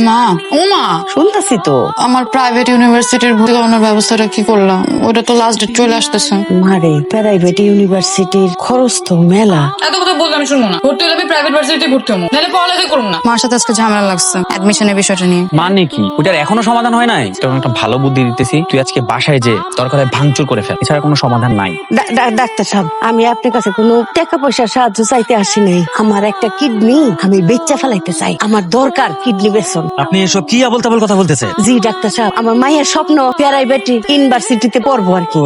মা, ও মা, শুনতেছি তো। আমার প্রাইভেট ইউনিভার্সিটির ভর্তি করানোর ব্যবস্থাটা কি করলাম? ওটা তো লাস্ট ডেট চলে আসতেছে। মারে, প্রাইভেট ইউনিভার্সিটির খরচ তো মেলা। এত কথা বললে আমি শুনবো না। ভর্তি হলে আমি প্রাইভেট ভার্সিটি ভর্তি হবো, নাহলে পড়ালেখা করবো না। মার সাথে আজকে ঝামেলা লাগছে অ্যাডমিশনের বিষয়টা নিয়ে। মানে কি ওটার এখনো সমাধান হয় নাই? তোর একটা ভালো বুদ্ধি দিতেছি, তুই আজকে বাসায় যে দরকার হয় ভাঙচুর করে ফেল, এছাড়া কোনো সমাধান নাই। ডাক্তার সাহেব, আমি আপনার কাছে কোনো টাকা পয়সার সাহায্য চাইতে আসি নাই। আমার একটা কিডনি আমি বেচা ফেলাইতে চাই, আমার দরকার কিডনি বেচন। আপনি এসব কি আবল তাবল কথা বলতেছে? জি ডাক্তার সাহেব, আমার মায়ের স্বপ্ন প্রাইভেট ইউনিভার্সিটিতে পড়বো আর কি।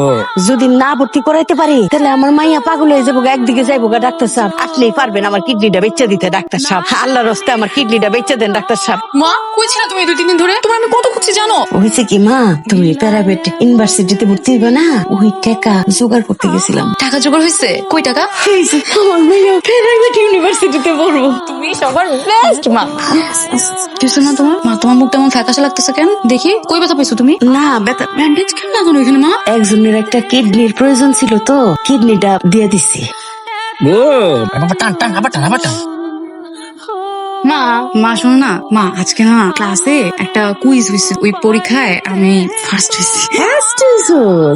যদি না ভর্তি করাইতে পারি তাহলে আমার মাইয়া পাগল হয়ে যাবো, একদিকে যাইবো গা। ডাক্তার সাহেব, আপনি পারবেন আমার কিডনিটা বেচে দিতে? ডাক্তার সাহেব, আল্লাহর রাস্তায় আমার কিডনিটা বেচে দেন ডাক্তার সাহেব। মা, কই ছিলা তুমি 2-3 দিন ধরে? তোমার আমি কত খুঁজছি জানো? হয়েছে কি মা, তুমি প্রাইভেট ইউনিভার্সিটিতে ভর্তি হইবে না, ওই টাকা জোগাড় করতে গেছিলাম। টাকা জোগাড় হয়েছে? কই টাকা? এই যে আমার মাইয়া প্রাইভেট ইউনিভার্সিটিতে পড়বো। তুমি সবার বেস্ট মা। কিছু না তোমার মা, তোমার মুখ তেমন ফ্যাকাশে লাগতেছে কেন? দেখি কই ব্যথা পাইছো তুমি? না বেটা, ব্যান্ডেজ কেন লাগানো এখানে মা? একজনের একটা কিডনির প্রয়োজন ছিল তো, কিডনিটা দিয়ে দিছি। টান টান, আবার টান, আবার টান। মা, মা শোনো না মা, আজকে না ক্লাসে একটা কুইজ হয়েছে, ওই পরীক্ষায় আমি ফার্স্ট হয়েছি।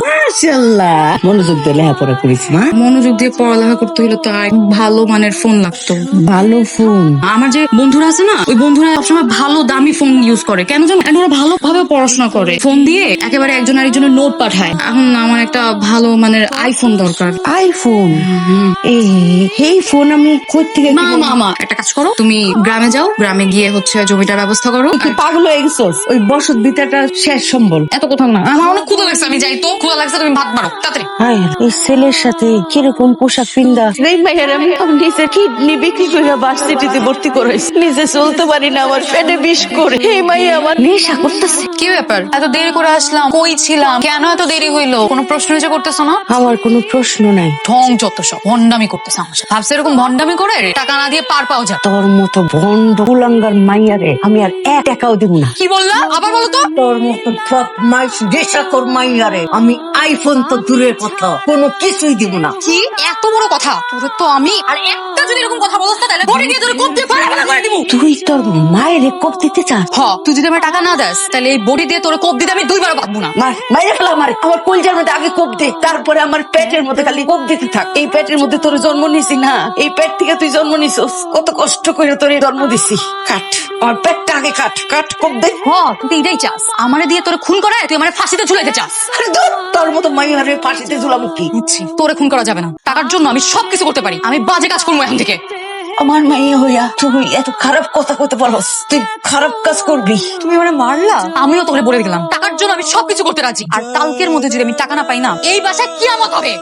মাশাআল্লাহ, মনোযোগ দিয়ে লেখাপড়া করিস মা। মনোযোগ দিয়ে পড়ালেখা করতে হলে তো আর ভালো মানের ফোন লাগতো। ভালো ফোন? আমার যে বন্ধুরা আছে না, ওই বন্ধুরা সবসময় ভালো দামি ফোন ইউজ করে, কেন জানো? And ওরা ভালোভাবে পড়াশোনা করে, ফোন দিয়ে একেবারে একজন আরেকজনের নোট পাঠায়। এখন আমার একটা ভালো মানের আইফোন দরকার। আইফোন? এই ফোন আমি কই থেকে মা মা মা, একটা কাজ করো, তুমি গ্রামে যাও, গ্রামে গিয়ে হচ্ছে জমিটার ব্যবস্থা করো। কি পাগল হয়ে গেছস? ওই বসত ভিটাটা শেষ সম্বল। এত কথা না, আমার অনেক ক্ষুধা লাগছে, আমি যাই তো। ক্ষুধা লাগছে, তুমি ভাত মারো তাড়াতাড়ি। হায়, এই ছেলের সাথে কিরকম পোশাক পিন্দা। এই মাইয়ার আমি নিজের কিডনি বিক্রি করে ভার্সিটিতে ভর্তি করাইছি, নিজে চলতে পারি না, আমার পেটে বিষ করে। এই মাইয়া আমার নেশা করতেছে। কি ব্যাপার, এত দেরি করে আসলাম, কই ছিলাম, কেন এত দেরি হইলো? কোনো প্রশ্ন যে করতেছো না? আমার কোনো প্রশ্ন নাই। ঢং যত সব ভন্ডামি করতেছে আমার সাথে। ভাবছে এরকম ভন্ডামি করে টাকা না দিয়ে পার পাওয়া যায়। তোর মতো ভন্ড কুলাঙ্গার মাইয়ারে আমি আর 1 টাকাও দেব না। কি বললা? আবার বলো তো। তোর মতো বদমাইশ নেশাখোর মাইয়ারে আমি আইফোন তো দূরের কথা, কোনো কিছুই দিব না। কি এত বড় কথা? তোর তো আমি আর একটা যদি এরকম কথা বলছ না, তাহলে বডি দিয়ে তোরে কোপ দিয়ে পাড়া করে দিব। তুই তোর মায়ের কোপ দিতে চাস? হ, তুই যদি আমার টাকা না দেস, তাহলে এই বডি দিয়ে তোরে কোপ দিতে আমি 2 বার বাঁধবো না। মাইরে ফেলা আমার কলজার মধ্যে আগে কোপ দে, তারপরে আমার পেটের মধ্যে খালি কোপ দিতে থাক। এই পেটের মধ্যে তোর জন্ম নিছি না, এই পেট থেকে তুই জন্ম নিছিস, কত কষ্ট করে তোর জন্ম দিছি। কাট আমার পেটটা আগে, কাট কাট, কোপ দে। হ, তুই এটাই চাস, আমারে দিয়ে তোরে খুন করায় তুই আমারে ফাঁসিতে ঝুলাইতে চাস। আরে ধুর, তোর মতো মাইয়ারে ফাঁসিতে ঝুলাবো কি? বুঝছি, তোরে খুন করা যাবে না। টাকার জন্য আমি সবকিছু করতে পারি। আমি বাজে কাজ করবো এখন থেকে। আমার মাইয়া হইয়া তুই এত খারাপ কথা কইতে পারস? তুই খারাপ কাজ করবি? তুমি আমারে মারলা, আমিও তোরে বলে দিলাম টাকার জন্য আমি সবকিছু করতে রাজি। আর কালকের মধ্যে যদি আমি টাকা না পাই না, এই বাসায় কিয়ামত হবে।